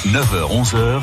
9h-11h,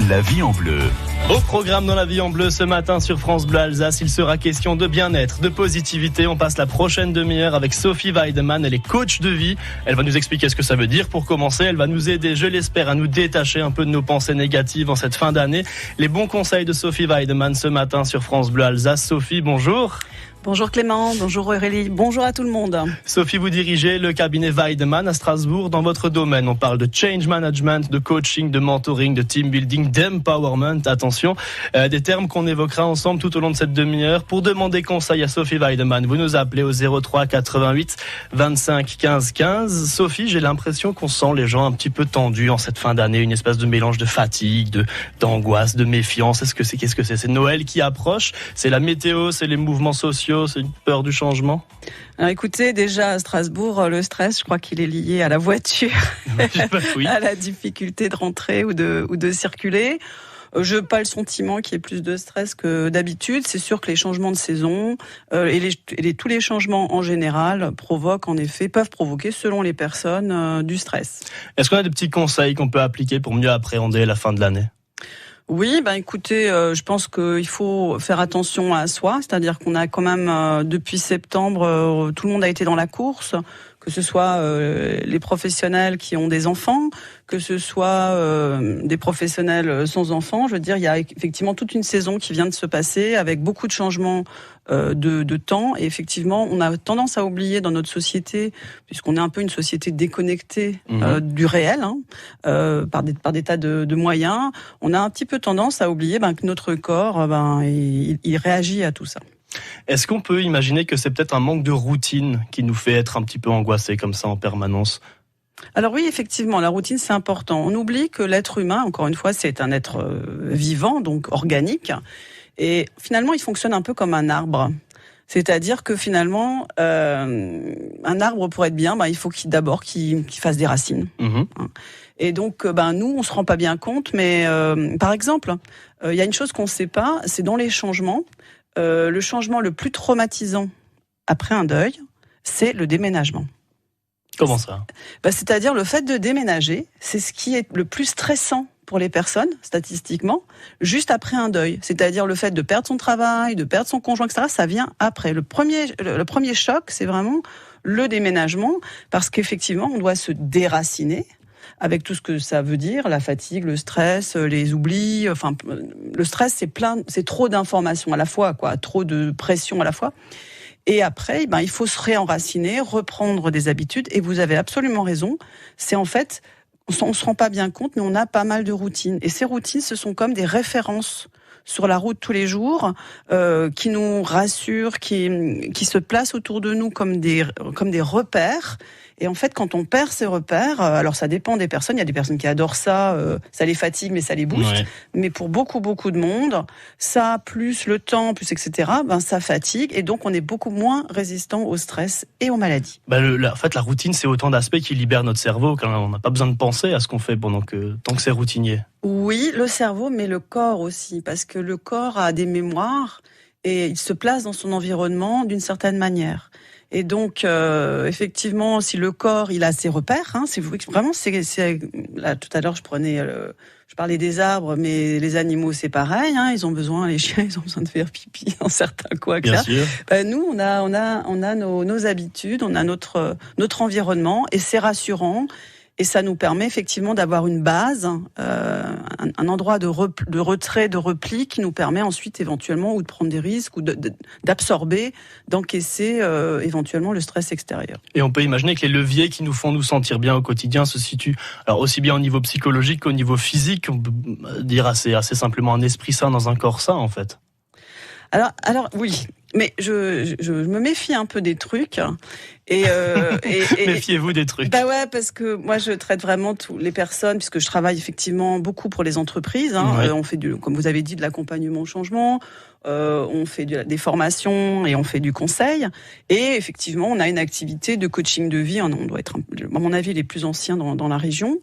la vie en bleu. Au programme dans la vie en bleu ce matin sur France Bleu Alsace, il sera question de bien-être, de positivité. On passe la prochaine demi-heure avec Sophie Weidemann, elle est coach de vie. Elle va nous expliquer ce que ça veut dire. Pour commencer, elle va nous aider, je l'espère, à nous détacher un peu de nos pensées négatives en cette fin d'année. Les bons conseils de Sophie Weidemann ce matin sur France Bleu Alsace. Sophie, bonjour. Bonjour Clément, bonjour Aurélie, bonjour à tout le monde. Sophie, vous dirigez le cabinet Weidemann à Strasbourg. Dans votre domaine, on parle de change management, de coaching, de mentoring, de team building, d'empowerment. Attention, des termes qu'on évoquera ensemble tout au long de cette demi-heure. Pour demander conseil à Sophie Weidemann, vous nous appelez au 03 88 25 15 15. Sophie, j'ai l'impression qu'on sent les gens un petit peu tendus en cette fin d'année, une espèce de mélange de fatigue, d'angoisse, de méfiance. Qu'est-ce que c'est ? C'est Noël qui approche, c'est la météo, c'est les mouvements sociaux. C'est une peur du changement ? Alors écoutez, déjà à Strasbourg, le stress, je crois qu'il est lié à la voiture, oui. à la difficulté de rentrer ou de circuler. Je n'ai pas le sentiment qu'il y ait plus de stress que d'habitude. C'est sûr que les changements de saison tous les changements en général peuvent provoquer, selon les personnes, du stress. Est-ce qu'on a des petits conseils qu'on peut appliquer pour mieux appréhender la fin de l'année ? Oui, écoutez, je pense qu'il faut faire attention à soi, c'est-à-dire qu'on a quand même, depuis septembre, tout le monde a été dans la course, que ce soit les professionnels qui ont des enfants, que ce soit des professionnels sans enfants. Je veux dire, il y a effectivement toute une saison qui vient de se passer avec beaucoup de changements de temps. Et effectivement, on a tendance à oublier dans notre société, puisqu'on est un peu une société déconnectée du réel, par des tas de moyens, on a un petit peu tendance à oublier que notre corps, il réagit à tout ça. Est-ce qu'on peut imaginer que c'est peut-être un manque de routine qui nous fait être un petit peu angoissés comme ça en permanence ? Alors oui, effectivement, la routine, c'est important. On oublie que l'être humain, encore une fois, c'est un être vivant, donc organique. Et finalement, il fonctionne un peu comme un arbre. C'est-à-dire que finalement, un arbre, pour être bien, il faut qu'il fasse des racines. Et donc, nous, on se rend pas bien compte, mais par exemple, il y a une chose qu'on ne sait pas, c'est dans les changements, le changement le plus traumatisant après un deuil, c'est le déménagement. Comment ça ? C'est-à-dire le fait de déménager, c'est ce qui est le plus stressant pour les personnes, statistiquement, juste après un deuil. C'est-à-dire le fait de perdre son travail, de perdre son conjoint, etc., ça vient après. Le premier choc, c'est vraiment le déménagement, parce qu'effectivement, on doit se déraciner, avec tout ce que ça veut dire, la fatigue, le stress, les oublis. Enfin, le stress, c'est trop d'informations à la fois, trop de pression à la fois. Et après, il faut se réenraciner, reprendre des habitudes. Et vous avez absolument raison. C'est en fait, on se rend pas bien compte, mais on a pas mal de routines. Et ces routines, ce sont comme des références sur la route tous les jours, qui nous rassurent, qui se placent autour de nous comme des repères. Et en fait, quand on perd ces repères, alors ça dépend des personnes. Il y a des personnes qui adorent ça, ça les fatigue, mais ça les booste. Ouais. Mais pour beaucoup de monde, ça plus le temps, plus etc., ça fatigue. Et donc, on est beaucoup moins résistant au stress et aux maladies. En fait, la routine, c'est autant d'aspects qui libèrent notre cerveau quand on n'a pas besoin de penser à ce qu'on fait tant que c'est routinier. Oui, le cerveau, mais le corps aussi, parce que le corps a des mémoires et il se place dans son environnement d'une certaine manière. Et donc, effectivement, si le corps, il a ses repères, c'est vraiment, là, tout à l'heure, je parlais des arbres, mais les animaux, c'est pareil, ils ont besoin, les chiens, ils ont besoin de faire pipi dans certains coins. Bien sûr. Nous, on a nos habitudes, on a notre environnement, et c'est rassurant. Et ça nous permet effectivement d'avoir une base, un endroit de retrait, de repli qui nous permet ensuite éventuellement ou de prendre des risques ou d'absorber, d'encaisser éventuellement le stress extérieur. Et on peut imaginer que les leviers qui nous font nous sentir bien au quotidien se situent alors aussi bien au niveau psychologique qu'au niveau physique. On peut dire assez simplement un esprit sain dans un corps sain en fait. Alors oui. Mais je me méfie un peu des trucs. Et méfiez-vous des trucs. Ouais, parce que moi je traite vraiment toutes les personnes, puisque je travaille effectivement beaucoup pour les entreprises. Ouais. On fait comme vous avez dit, de l'accompagnement au changement. On fait des formations et on fait du conseil. Et effectivement, on a une activité de coaching de vie. On doit être, à mon avis, les plus anciens dans la région.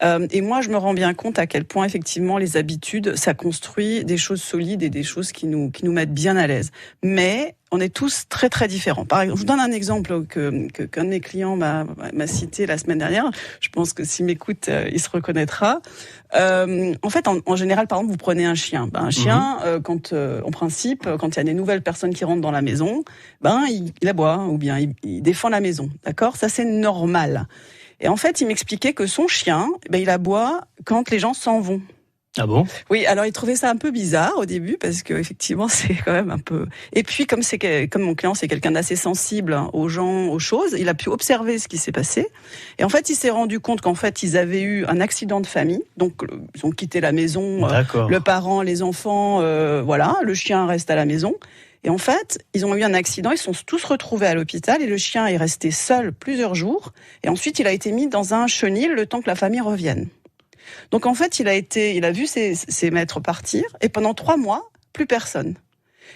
Et moi, je me rends bien compte à quel point, effectivement, les habitudes, ça construit des choses solides et des choses qui nous mettent bien à l'aise. Mais on est tous très, très différents. Par exemple, je vous donne un exemple qu'un de mes clients m'a cité la semaine dernière. Je pense que s'il m'écoute, il se reconnaîtra. En fait, en général, par exemple, vous prenez un chien. Un chien, en principe, quand il y a des nouvelles personnes qui rentrent dans la maison, il aboie ou bien il défend la maison. D'accord ? Ça, c'est normal. Et en fait, il m'expliquait que son chien, il aboie quand les gens s'en vont. Ah bon ? Oui, alors il trouvait ça un peu bizarre au début parce que effectivement c'est quand même un peu. Et puis comme mon client c'est quelqu'un d'assez sensible aux gens, aux choses, il a pu observer ce qui s'est passé. Et en fait, il s'est rendu compte qu'en fait ils avaient eu un accident de famille, donc ils ont quitté la maison, le parent, les enfants, le chien reste à la maison. Et en fait, ils ont eu un accident, ils sont tous retrouvés à l'hôpital et le chien est resté seul plusieurs jours. Et ensuite, il a été mis dans un chenil le temps que la famille revienne. Donc en fait, il a vu ses maîtres partir et pendant 3 mois, plus personne.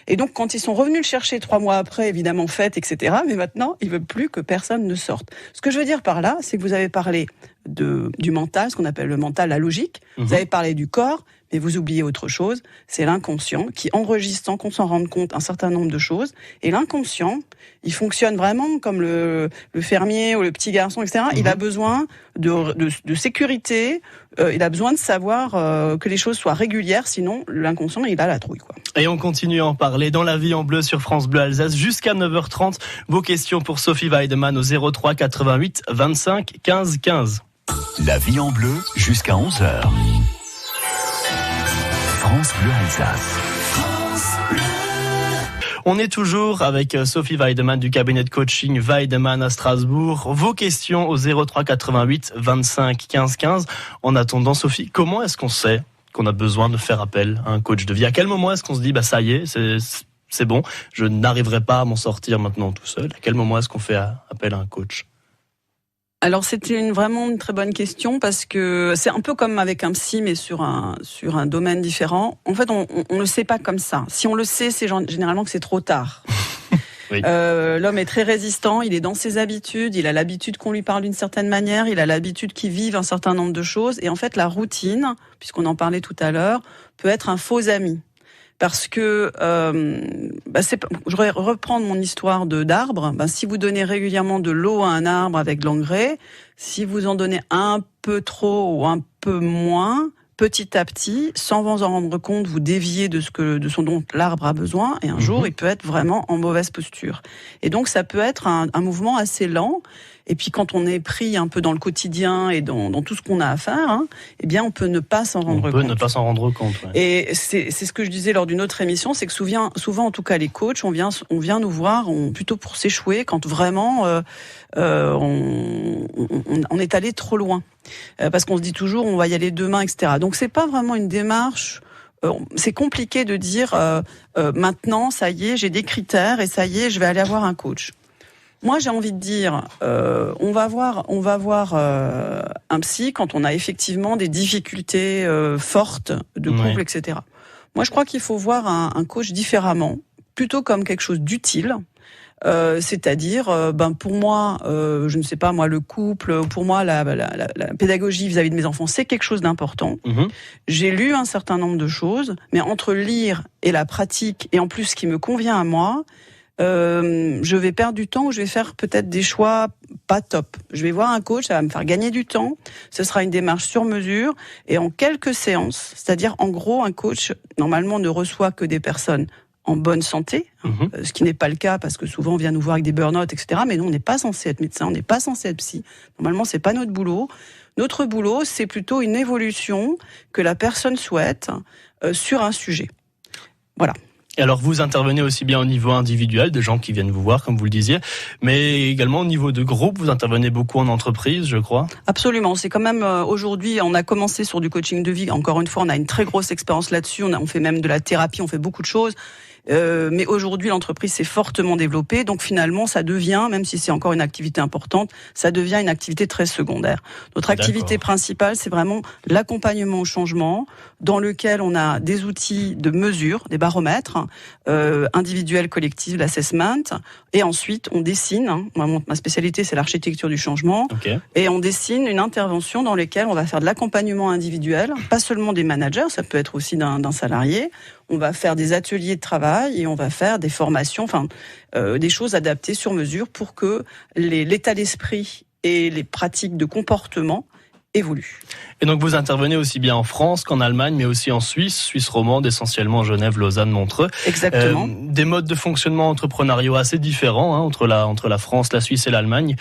Et donc quand ils sont revenus le chercher 3 mois après, évidemment fête, etc. Mais maintenant, il veut plus que personne ne sorte. Ce que je veux dire par là, c'est que vous avez parlé du mental, ce qu'on appelle le mental, la logique. Vous avez parlé du corps, mais vous oubliez autre chose. C'est l'inconscient qui enregistre sans qu'on s'en rende compte un certain nombre de choses. Et l'inconscient, il fonctionne vraiment comme le fermier ou le petit garçon, etc. Il a besoin de sécurité. Il a besoin de savoir que les choses soient régulières. Sinon, l'inconscient, il a la trouille, quoi. Et on continue à en parler dans La Vie en Bleu sur France Bleu Alsace jusqu'à 9h30. Vos questions pour Sophie Weidemann au 03 88 25 15 15. La Vie en Bleu jusqu'à 11h. France Bleu Alsace. On est toujours avec Sophie Weidemann du cabinet de coaching Weidemann à Strasbourg. Vos questions au 03 88 25 15 15. En attendant, Sophie, comment est-ce qu'on sait qu'on a besoin de faire appel à un coach de vie ? À quel moment est-ce qu'on se dit, ça y est, c'est bon, je n'arriverai pas à m'en sortir maintenant tout seul ? À quel moment est-ce qu'on fait appel à un coach ? Alors c'était vraiment une très bonne question parce que c'est un peu comme avec un psy mais sur un domaine différent. En fait, on le sait pas comme ça. Si on le sait, c'est généralement que c'est trop tard. Oui. L'homme est très résistant, il est dans ses habitudes, il a l'habitude qu'on lui parle d'une certaine manière, il a l'habitude qu'il vive un certain nombre de choses. Et en fait, la routine, puisqu'on en parlait tout à l'heure, peut être un faux ami. Parce que, je vais reprendre mon histoire d'arbre. Si vous donnez régulièrement de l'eau à un arbre avec de l'engrais, si vous en donnez un peu trop ou un peu moins, petit à petit, sans vous en rendre compte, vous déviez de ce dont l'arbre a besoin, et un jour, il peut être vraiment en mauvaise posture. Et donc, ça peut être un mouvement assez lent. Et puis, quand on est pris un peu dans le quotidien et dans tout ce qu'on a à faire, on peut ne pas s'en rendre compte. On peut ne pas s'en rendre compte. Ouais. Et c'est ce que je disais lors d'une autre émission, c'est que souvent, en tout cas, les coachs, on vient nous voir plutôt pour s'échouer quand vraiment on est allé trop loin. Parce qu'on se dit toujours, on va y aller demain, etc. Donc, c'est pas vraiment une démarche. C'est compliqué de dire maintenant, ça y est, j'ai des critères et ça y est, je vais aller avoir un coach. Moi, j'ai envie de dire, on va voir un psy quand on a effectivement des difficultés fortes de couple, etc. Moi, je crois qu'il faut voir un coach différemment, plutôt comme quelque chose d'utile. C'est-à-dire, pour moi, je ne sais pas, moi, le couple, pour moi, la pédagogie vis-à-vis de mes enfants, c'est quelque chose d'important. J'ai lu un certain nombre de choses, mais entre lire et la pratique, et en plus ce qui me convient à moi, je vais perdre du temps ou je vais faire peut-être des choix pas top. Je vais voir un coach, ça va me faire gagner du temps. Ce sera une démarche sur mesure et en quelques séances. C'est-à-dire, en gros, un coach, normalement, ne reçoit que des personnes en bonne santé, ce qui n'est pas le cas parce que souvent on vient nous voir avec des burn-out, etc. Mais nous, on n'est pas censé être médecin, on n'est pas censé être psy. Normalement, c'est pas notre boulot. Notre boulot, c'est plutôt une évolution que la personne souhaite sur un sujet. Voilà. Et alors, vous intervenez aussi bien au niveau individuel, des gens qui viennent vous voir, comme vous le disiez, mais également au niveau de groupe, vous intervenez beaucoup en entreprise, je crois. Absolument, c'est quand même, aujourd'hui, on a commencé sur du coaching de vie, encore une fois, on a une très grosse expérience là-dessus, on fait même de la thérapie, on fait beaucoup de choses, Mais aujourd'hui, l'entreprise s'est fortement développée. Donc finalement, ça devient, même si c'est encore une activité importante, ça devient une activité très secondaire. Notre activité principale, c'est vraiment l'accompagnement au changement, dans lequel on a des outils de mesure, des baromètres, individuels, collectifs, l'assessment. Et ensuite, on dessine, ma spécialité, c'est l'architecture du changement. Et on dessine une intervention dans laquelle on va faire de l'accompagnement individuel, pas seulement des managers, ça peut être aussi d'un salarié. On va faire des ateliers de travail et on va faire des formations, des choses adaptées sur mesure pour que l'état d'esprit et les pratiques de comportement évoluent. Et donc vous intervenez aussi bien en France qu'en Allemagne, mais aussi en Suisse romande, essentiellement Genève, Lausanne, Montreux. Exactement. Des modes de fonctionnement entrepreneuriaux assez différents entre la France, la Suisse et l'Allemagne.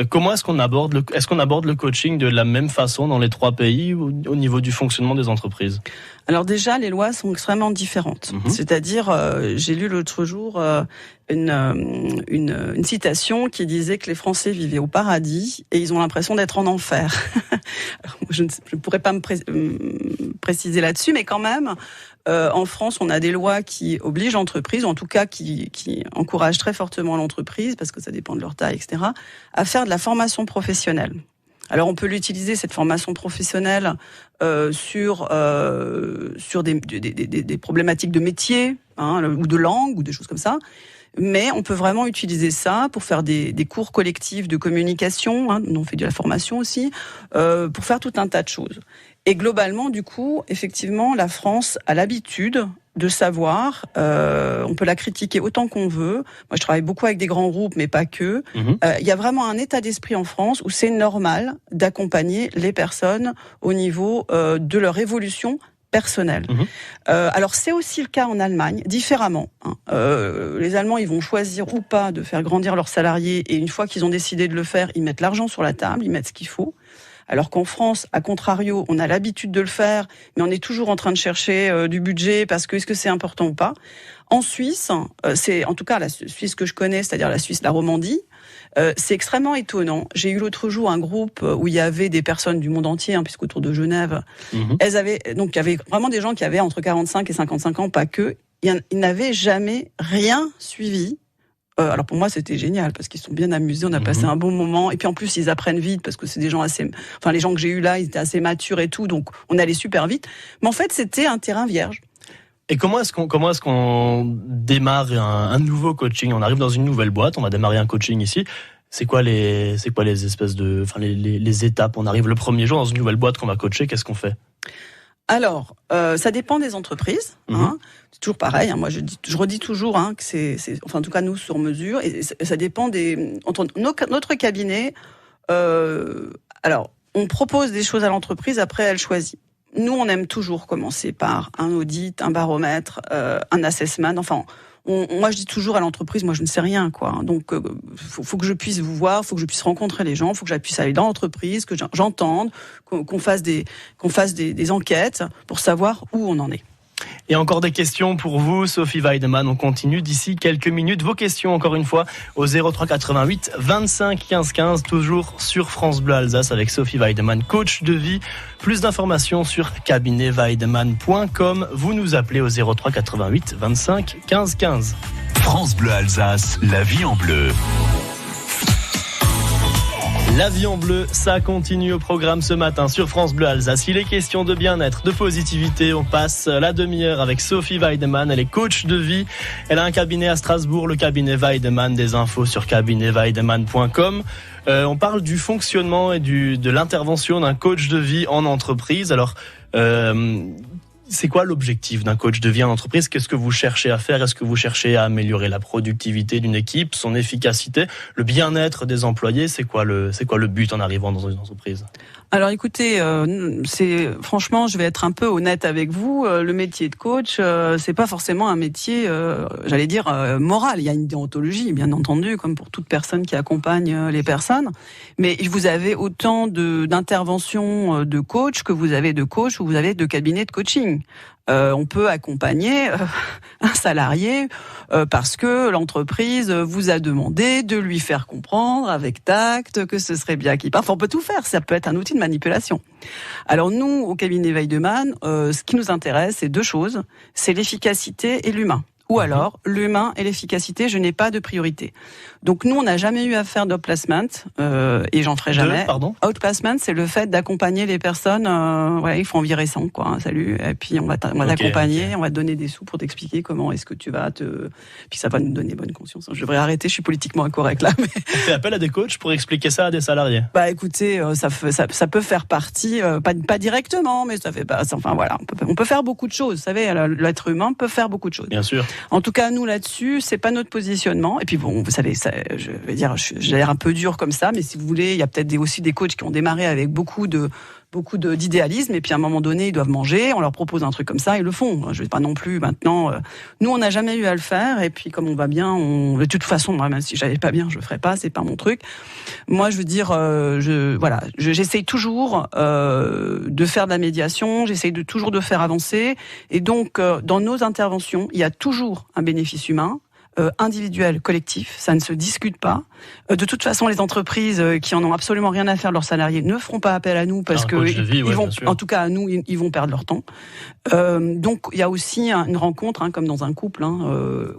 Comment est-ce qu'on aborde le coaching de la même façon dans les trois pays au niveau du fonctionnement des entreprises? Alors déjà, les lois sont extrêmement différentes. C'est-à-dire, j'ai lu l'autre jour une citation qui disait que les Français vivaient au paradis et ils ont l'impression d'être en enfer. Alors, je ne pourrais pas me préciser là-dessus, mais quand même, en France, on a des lois qui obligent l'entreprise, en tout cas qui encouragent très fortement l'entreprise, parce que ça dépend de leur taille, etc., à faire de la formation professionnelle. Alors on peut l'utiliser, cette formation professionnelle, sur des problématiques de métier, ou de langue, ou des choses comme ça. Mais on peut vraiment utiliser ça pour faire des cours collectifs de communication, on fait de la formation aussi, pour faire tout un tas de choses. Et globalement, du coup, effectivement, la France a l'habitude de savoir, on peut la critiquer autant qu'on veut. Moi, je travaille beaucoup avec des grands groupes, mais pas que. Il y a vraiment un état d'esprit en France où c'est normal d'accompagner les personnes au niveau de leur évolution personnelle. Alors, c'est aussi le cas en Allemagne, différemment. Les Allemands, ils vont choisir ou pas de faire grandir leurs salariés, et une fois qu'ils ont décidé de le faire, ils mettent l'argent sur la table, ils mettent ce qu'il faut. Alors qu'en France, à contrario, on a l'habitude de le faire, mais on est toujours en train de chercher du budget parce que est-ce que c'est important ou pas. En Suisse, c'est en tout cas la Suisse que je connais, c'est-à-dire la Suisse, la Romandie, c'est extrêmement étonnant. J'ai eu l'autre jour un groupe où il y avait des personnes du monde entier, puisqu'autour de Genève, il y avait vraiment des gens qui avaient entre 45 et 55 ans, pas que. Ils n'avaient jamais rien suivi. Alors pour moi c'était génial parce qu'ils sont bien amusés, on a passé un bon moment et puis en plus ils apprennent vite parce que c'est des gens les gens que j'ai eu là ils étaient assez matures et tout, donc on allait super vite. Mais en fait c'était un terrain vierge. Et comment est-ce qu'on démarre un nouveau coaching? On arrive dans une nouvelle boîte, on va démarrer un coaching ici. C'est quoi les espèces de, les étapes? On arrive le premier jour dans une nouvelle boîte qu'on va coacher, qu'est-ce qu'on fait? Alors, ça dépend des entreprises. C'est toujours pareil. Moi, je redis toujours que c'est, en tout cas nous sur mesure. Et ça dépend entre notre cabinet. Alors, on propose des choses à l'entreprise. Après, elle choisit. Nous, on aime toujours commencer par un audit, un baromètre, un assessment. Moi, je dis toujours à l'entreprise, moi, je ne sais rien, quoi. Donc, faut que je puisse vous voir, faut que je puisse rencontrer les gens, faut que je puisse aller dans l'entreprise, que j'entende, qu'on fasse des enquêtes pour savoir où on en est. Et encore des questions pour vous, Sophie Weidemann. On continue d'ici quelques minutes. Vos questions, encore une fois, au 03 88 25 15 15, toujours sur France Bleu Alsace avec Sophie Weidemann, coach de vie. Plus d'informations sur cabinetweidemann.com. Vous nous appelez au 03 88 25 15 15. France Bleu Alsace, la vie en bleu. La vie en bleu, ça continue au programme ce matin sur France Bleu Alsace. Il est question de bien-être, de positivité. On passe la demi-heure avec Sophie Weidemann. Elle est coach de vie. Elle a un cabinet à Strasbourg, le cabinet Weidemann. Des infos sur cabinetweidemann.com. On parle du fonctionnement et de l'intervention d'un coach de vie en entreprise. Alors, c'est quoi l'objectif d'un coach de vie en entreprise? Qu'est-ce que vous cherchez à faire? Est-ce que vous cherchez à améliorer la productivité d'une équipe, son efficacité, le bien-être des employés? C'est quoi le but en arrivant dans une entreprise? Alors écoutez, franchement, je vais être un peu honnête avec vous. Le métier de coach, c'est pas forcément un métier, moral. Il y a une déontologie, bien entendu, comme pour toute personne qui accompagne les personnes. Mais vous avez autant d'interventions de coach que vous avez de coach ou vous avez de cabinets de coaching. On peut accompagner un salarié parce que l'entreprise vous a demandé de lui faire comprendre avec tact que ce serait bien qu'il parte. On peut tout faire, ça peut être un outil de manipulation. Alors nous, au cabinet Weidemann, ce qui nous intéresse, c'est deux choses, c'est l'efficacité et l'humain. Ou alors, l'humain et l'efficacité, je n'ai pas de priorité. Donc nous, on n'a jamais eu à faire d'outplacement, et j'en ferai jamais. Outplacement, c'est le fait d'accompagner les personnes, il faut en virer 100, quoi, hein, salut, et puis on va t'accompagner, on va te donner des sous pour t'expliquer comment est-ce que tu vas puis ça va nous donner bonne conscience. Je devrais arrêter, je suis politiquement incorrect là. Mais... On fait appel à des coachs pour expliquer ça à des salariés. Écoutez, ça peut faire partie, pas directement, mais ça fait pas, enfin voilà, on peut faire beaucoup de choses, vous savez, l'être humain peut faire beaucoup de choses. Bien sûr. En tout cas, nous là-dessus, c'est pas notre positionnement. Et puis bon, vous savez, ça, je vais dire, j'ai l'air un peu dur comme ça, mais si vous voulez, il y a peut-être aussi des coachs qui ont démarré avec beaucoup d'idéalisme, et puis à un moment donné, ils doivent manger, on leur propose un truc comme ça, ils le font. Je vais pas non plus maintenant. Nous, on n'a jamais eu à le faire, et puis comme on va bien, de toute façon, moi, même si j'allais pas bien, je le ferais pas, c'est pas mon truc. Moi, je veux dire, j'essaye toujours de faire de la médiation, j'essaye toujours de faire avancer, et donc dans nos interventions, il y a toujours un bénéfice humain. Individuel, collectif, ça ne se discute pas. De toute façon, les entreprises qui en ont absolument rien à faire de leurs salariés ne feront pas appel à nous parce que ils vont, en tout cas à nous, ils vont perdre leur temps. Donc il y a aussi une rencontre, comme dans un couple.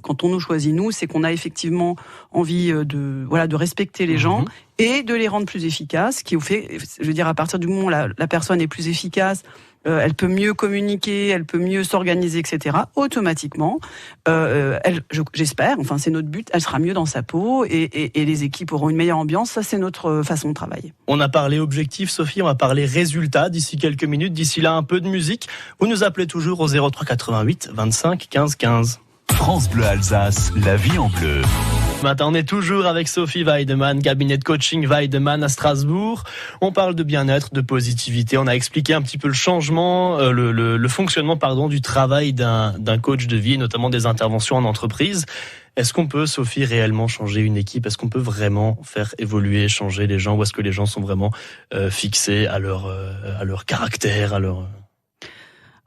Quand on nous choisit nous, c'est qu'on a effectivement envie de respecter les gens et de les rendre plus efficaces. Ce qui fait, je veux dire, à partir du moment où la personne est plus efficace. Elle peut mieux communiquer, elle peut mieux s'organiser, etc. Automatiquement, j'espère, enfin c'est notre but, elle sera mieux dans sa peau et les équipes auront une meilleure ambiance. Ça, c'est notre façon de travailler. On a parlé objectif, Sophie, on va parler résultats d'ici quelques minutes. D'ici là, un peu de musique. Vous nous appelez toujours au 03 88 25 15 15. France Bleu Alsace, la vie en bleu. Ce matin, on est toujours avec Sophie Weidemann, cabinet de coaching Weidemann à Strasbourg. On parle de bien-être, de positivité. On a expliqué un petit peu le changement, le fonctionnement, du travail d'un coach de vie, notamment des interventions en entreprise. Est-ce qu'on peut, Sophie, réellement changer une équipe ? Est-ce qu'on peut vraiment faire évoluer, changer les gens ? Ou est-ce que les gens sont vraiment fixés à leur caractère, à leur...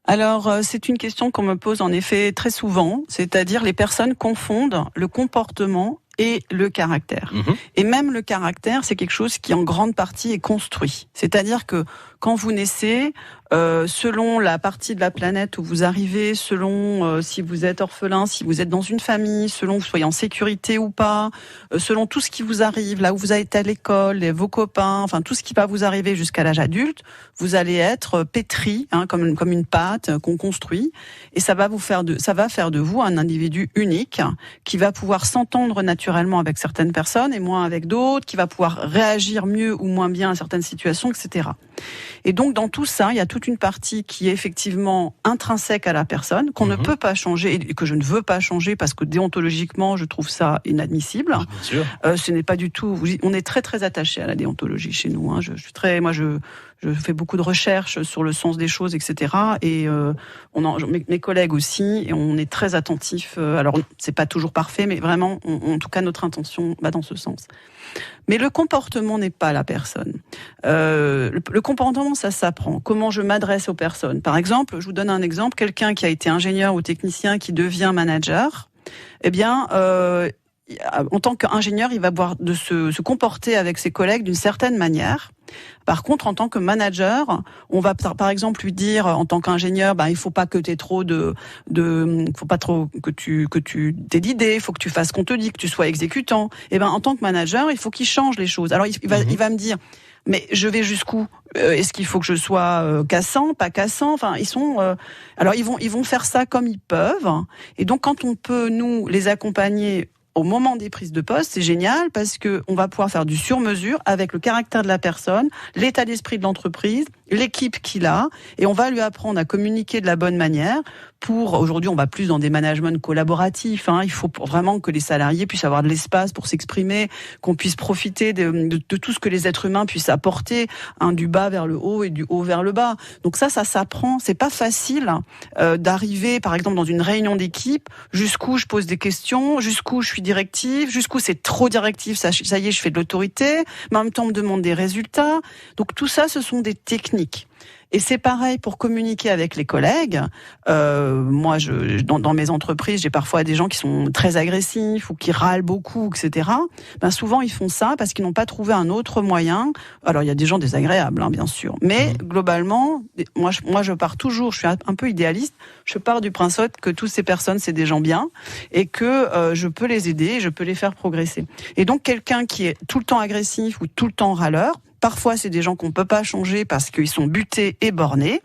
Alors, c'est une question qu'on me pose en effet très souvent, c'est-à-dire les personnes confondent le comportement et le caractère. Et même le caractère, c'est quelque chose qui en grande partie est construit. C'est-à-dire que quand vous naissez, selon la partie de la planète où vous arrivez, selon si vous êtes orphelin, si vous êtes dans une famille, selon que vous soyez en sécurité ou pas, selon tout ce qui vous arrive, là où vous avez été à l'école, vos copains, enfin tout ce qui va vous arriver jusqu'à l'âge adulte, vous allez être pétri, comme une pâte qu'on construit, et ça va faire de vous un individu unique qui va pouvoir s'entendre naturellement avec certaines personnes et moins avec d'autres, qui va pouvoir réagir mieux ou moins bien à certaines situations, etc. Et donc dans tout ça, il y a toute une partie qui est effectivement intrinsèque à la personne, qu'on ne peut pas changer et que je ne veux pas changer parce que déontologiquement, je trouve ça inadmissible. Bien sûr. Ce n'est pas du tout. On est très très attaché à la déontologie chez nous. Je fais beaucoup de recherches sur le sens des choses, etc. Et mes collègues aussi, et on est très attentifs. Alors, c'est pas toujours parfait, mais vraiment, en tout cas, notre intention va dans ce sens. Mais le comportement n'est pas la personne. Le comportement, ça s'apprend. Comment je m'adresse aux personnes. Par exemple, je vous donne un exemple. Quelqu'un qui a été ingénieur ou technicien qui devient manager, en tant qu'ingénieur, il va avoir de se comporter avec ses collègues d'une certaine manière. Par contre, en tant que manager, on va par exemple lui dire, en tant qu'ingénieur, il faut pas que t'aies trop faut pas trop que tu t'aies d'idées, il faut que tu fasses ce qu'on te dit, que tu sois exécutant. Et en tant que manager, il faut qu'il change les choses. Alors il va me dire, mais je vais jusqu'où ? Est-ce qu'il faut que je sois cassant, pas cassant ? Enfin, alors ils vont faire ça comme ils peuvent. Et donc, quand on peut nous les accompagner au moment des prises de poste, c'est génial parce que on va pouvoir faire du sur-mesure avec le caractère de la personne, l'état d'esprit de l'entreprise, l'équipe qu'il a, et on va lui apprendre à communiquer de la bonne manière. Aujourd'hui, on va plus dans des managements collaboratifs. Il faut vraiment que les salariés puissent avoir de l'espace pour s'exprimer, qu'on puisse profiter de tout ce que les êtres humains puissent apporter, du bas vers le haut et du haut vers le bas. Donc ça s'apprend. C'est pas facile d'arriver, par exemple, dans une réunion d'équipe, jusqu'où je pose des questions, jusqu'où je suis directive, jusqu'où c'est trop directif, ça y est, je fais de l'autorité, mais en même temps on me demande des résultats. Donc tout ça, ce sont des techniques. Et c'est pareil pour communiquer avec les collègues. Moi, dans mes entreprises, j'ai parfois des gens qui sont très agressifs ou qui râlent beaucoup, etc. Ben souvent, ils font ça parce qu'ils n'ont pas trouvé un autre moyen. Alors, il y a des gens désagréables, hein, bien sûr. Mais globalement, moi, je pars toujours, je suis un peu idéaliste, je pars du principe que toutes ces personnes, c'est des gens bien et que je peux les aider, je peux les faire progresser. Et donc, quelqu'un qui est tout le temps agressif ou tout le temps râleur, parfois, c'est des gens qu'on ne peut pas changer parce qu'ils sont butés et bornés,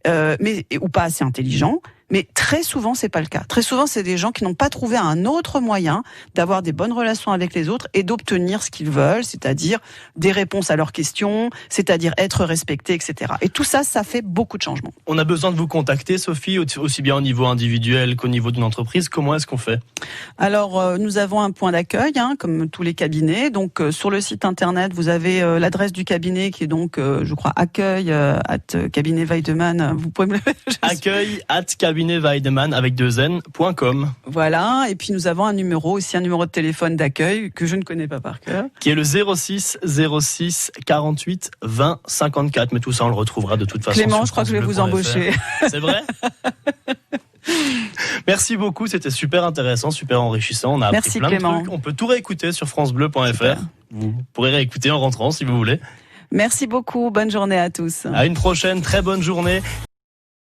ou pas assez intelligents. Mais très souvent, c'est pas le cas. Très souvent, c'est des gens qui n'ont pas trouvé un autre moyen d'avoir des bonnes relations avec les autres et d'obtenir ce qu'ils veulent, c'est-à-dire des réponses à leurs questions, c'est-à-dire être respectés, etc. Et tout ça, ça fait beaucoup de changements. On a besoin de vous contacter, Sophie, aussi bien au niveau individuel qu'au niveau d'une entreprise. Comment est-ce qu'on fait ? Alors, nous avons un point d'accueil, comme tous les cabinets. Donc, sur le site internet, vous avez l'adresse du cabinet qui est donc, je crois, accueil@cabinet Weidemann. Vous pouvez me le accueil@cabinet Weidemann avec 2n.com. Voilà, et puis nous avons un numéro de téléphone d'accueil que je ne connais pas par cœur. Qui est le 06 06 48 20 54. Mais tout ça, on le retrouvera de toute façon. Clément, je crois que je vais vous embaucher. C'est vrai ? Merci beaucoup, c'était super intéressant, super enrichissant. On a appris plein de trucs. On peut tout réécouter sur francebleu.fr. Super. Vous pourrez réécouter en rentrant si vous voulez. Merci beaucoup, bonne journée à tous. À une prochaine, très bonne journée.